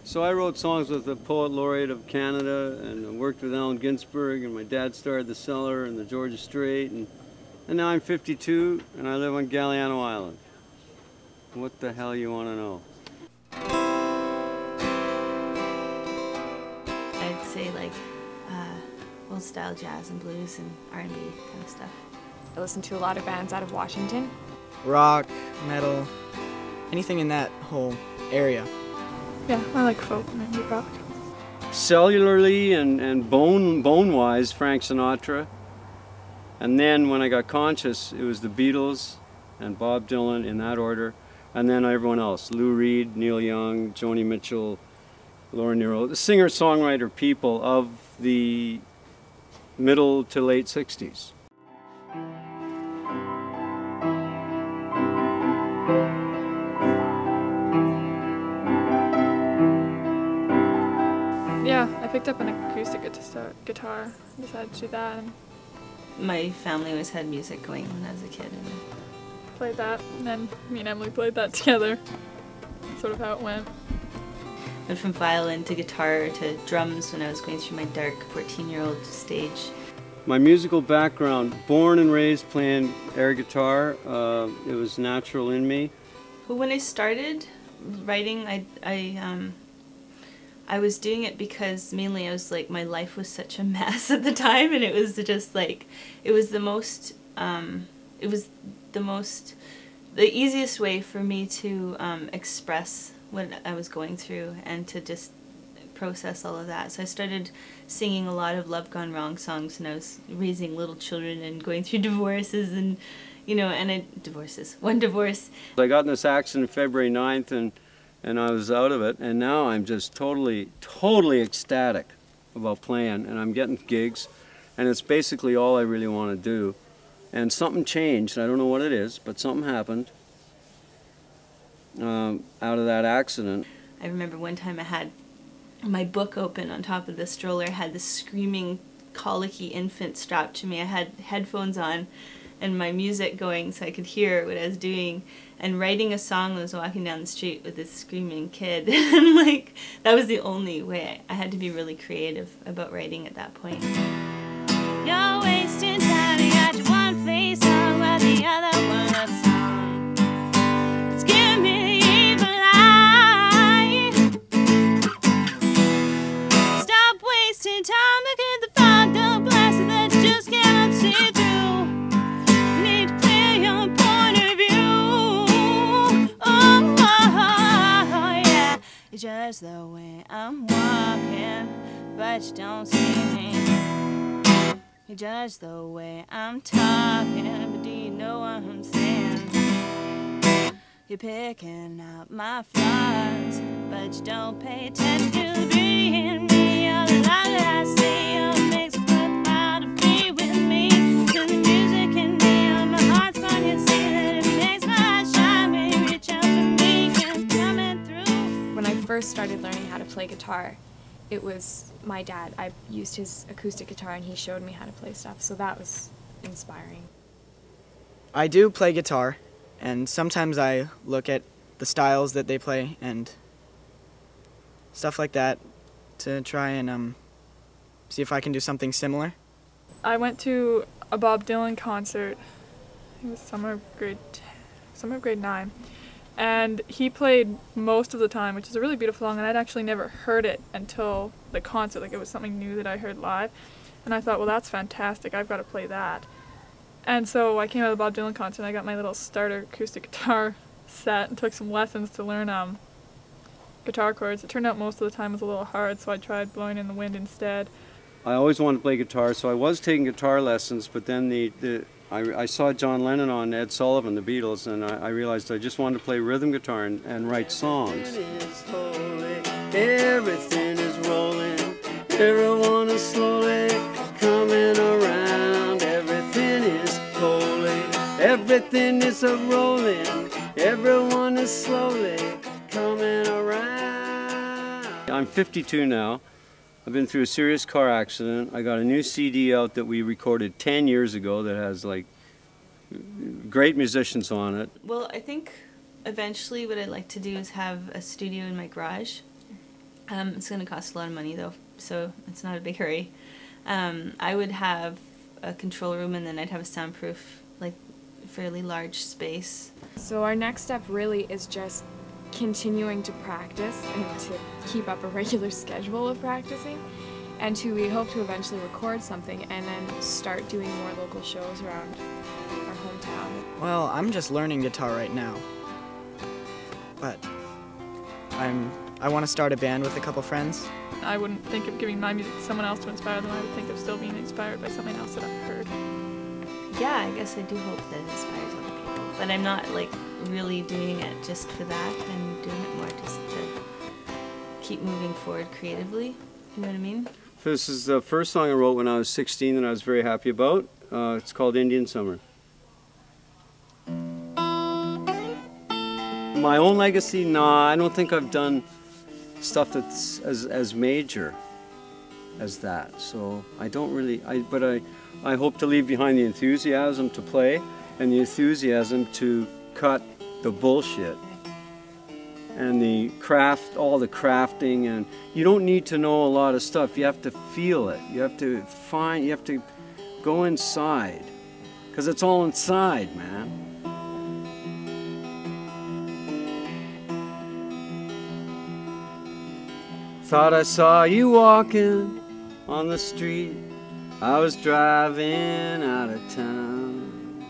So I wrote songs with the Poet Laureate of Canada, and I worked with Allen Ginsberg, and my dad started the Cellar and the Georgia Strait, and now I'm 52 and I live on Galiano Island. What the hell you want to know? I'd say like old style jazz and blues and R&B kind of stuff. I listen to a lot of bands out of Washington. Rock, metal, anything in that whole area. Yeah, I like folk and indie rock. Cellularly and bone-wise, Frank Sinatra. And then when I got conscious, it was the Beatles and Bob Dylan in that order. And then everyone else, Lou Reed, Neil Young, Joni Mitchell, Laura Nyro, the singer-songwriter people of the middle to late 60s. Yeah, I picked up an acoustic guitar, decided to do that, and My family always had music going when I was a kid. And played that, and then me and Emily played that together. That's sort of how it went. went from violin to guitar to drums when I was going through my dark 14-year-old stage. My musical background, born and raised playing air guitar, it was natural in me. But when I started writing, I was doing it because mainly I was like, my life was such a mess at the time, and it was just like, it was the easiest way for me to express what I was going through and to just process all of that. So I started singing a lot of Love Gone Wrong songs when I was raising little children and going through divorces and, you know, one divorce. I got in this accident February 9th and I was out of it, and now I'm just totally ecstatic about playing, and I'm getting gigs, and it's basically all I really want to do. And something changed, I don't know what it is, but something happened out of that accident. I remember one time I had my book open on top of the stroller, had this screaming, colicky infant strapped to me. I had headphones on and my music going so I could hear what I was doing, and writing a song when I was walking down the street with this screaming kid. And like, that was the only way. I had to be really creative about writing at that point. You're wasting time, you got your one face on while the other one looks on. It's giving me the evil eye. Stop wasting time looking at the fogged up glasses that you just cannot see through. You need to clear your point of view. Oh, yeah. You judge the way I'm walking, but you don't see me. You judge the way I'm talking, but do you know what I'm saying? You're picking out my flaws, but you don't pay attention to the beauty in me. All the lies that I say, all it makes it worthwhile to be with me. To the music in me, on my heart's fun, you see that it makes my eyes shine. Maybe reach out for me, keep coming through. when I first started learning how to play guitar, it was my dad. I used his acoustic guitar and he showed me how to play stuff, so that was inspiring. I do play guitar, and sometimes I look at the styles that they play and stuff like that to try and see if I can do something similar. I went to a Bob Dylan concert. It was summer of grade 9. And he played most of the time, which is a really beautiful song, and I'd actually never heard it until the concert. Like, it was something new that I heard live. And I thought, well, that's fantastic, I've got to play that. And so I came out of the Bob Dylan concert and I got my little starter acoustic guitar set and took some lessons to learn guitar chords. It turned out most of the time was a little hard, so I tried Blowing in the Wind instead. I always wanted to play guitar, so I was taking guitar lessons, but then I saw John Lennon on Ed Sullivan, the Beatles, and I realized I just wanted to play rhythm guitar and write songs. Everything is rolling, everyone is slowly coming around. Everything is holy, everything is a-rolling, everyone is slowly coming around. I'm 52 now. I've been through a serious car accident. I got a new CD out that we recorded 10 years ago that has like great musicians on it. Well, I think eventually what I'd like to do is have a studio in my garage It's going to cost a lot of money though, so it's not a big hurry. I would have a control room, and then I'd have a soundproof, like, fairly large space. So our next step really is just continuing to practice and to keep up a regular schedule of practicing, and we hope to eventually record something and then start doing more local shows around our hometown. Well, I'm just learning guitar right now, but I want to start a band with a couple friends. I wouldn't think of giving my music to someone else to inspire them. I would think of still being inspired by something else that I've heard. Yeah, I guess I do hope that it inspires other people. But I'm not, like, really doing it just for that. I'm doing it more just to keep moving forward creatively. You know what I mean? This is the first song I wrote when I was 16 that I was very happy about. It's called Indian Summer. My own legacy? Nah, I don't think I've done stuff that's as major as that. So I don't really, but I hope to leave behind the enthusiasm to play and the enthusiasm to cut the bullshit and the craft, all the crafting. And you don't need to know a lot of stuff. You have to feel it. You have to go inside, because it's all inside, man. Thought I saw you walking on the street. I was driving out of town.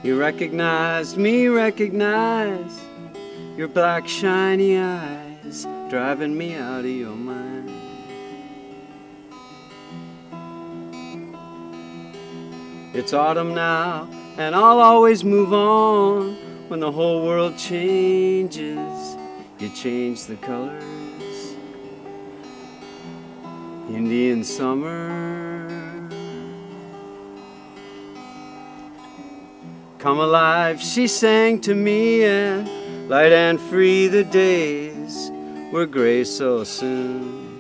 You recognized me, recognize your black shiny eyes, driving me out of your mind. It's autumn now, and I'll always move on. When the whole world changes, you change the colors. Indian summer, come alive, she sang to me, and light and free the days were gray so soon.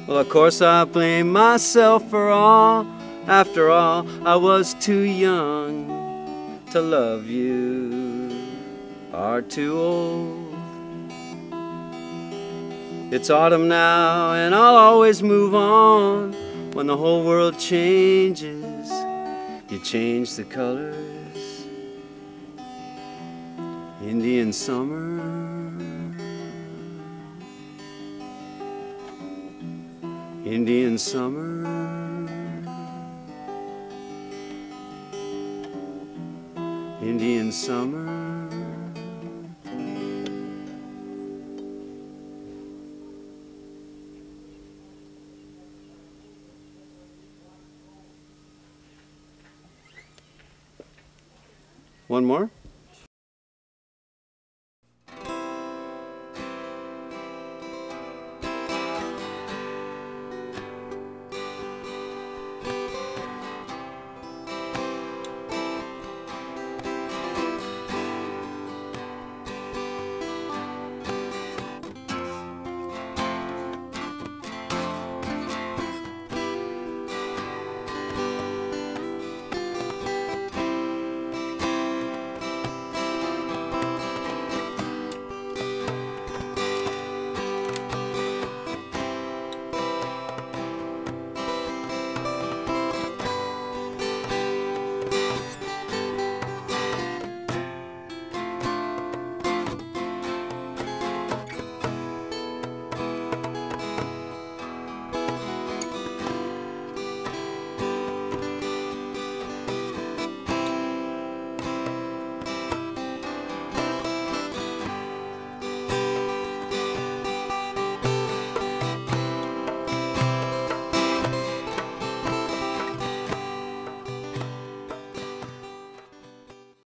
Well, of course I blame myself for all. After all, I was too young to love you, or too old. It's autumn now, and I'll always move on. When the whole world changes, you change the colors. Indian summer, Indian summer, Indian summer. One more?